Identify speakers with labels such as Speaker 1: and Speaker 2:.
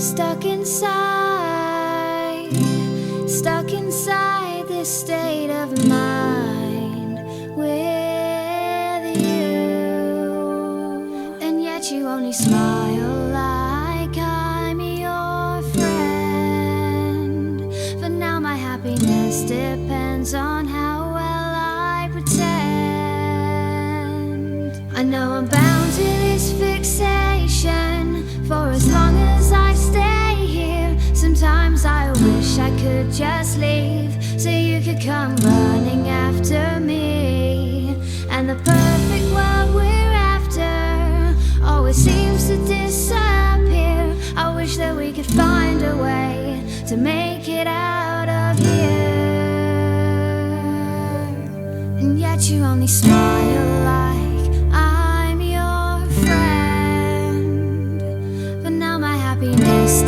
Speaker 1: Stuck inside this state of mind with you. And yet you only smile like I'm your friend. But now my happiness depends on how well I pretend. I know I'm bound to this fixation for as long as I stay here. Sometimes I wish I could just leave so you could come running after me. And the perfect world we're after always seems to disappear. I wish that we could find a way to make it out of here. And yet you only smile like I'm your friend. But now my happiness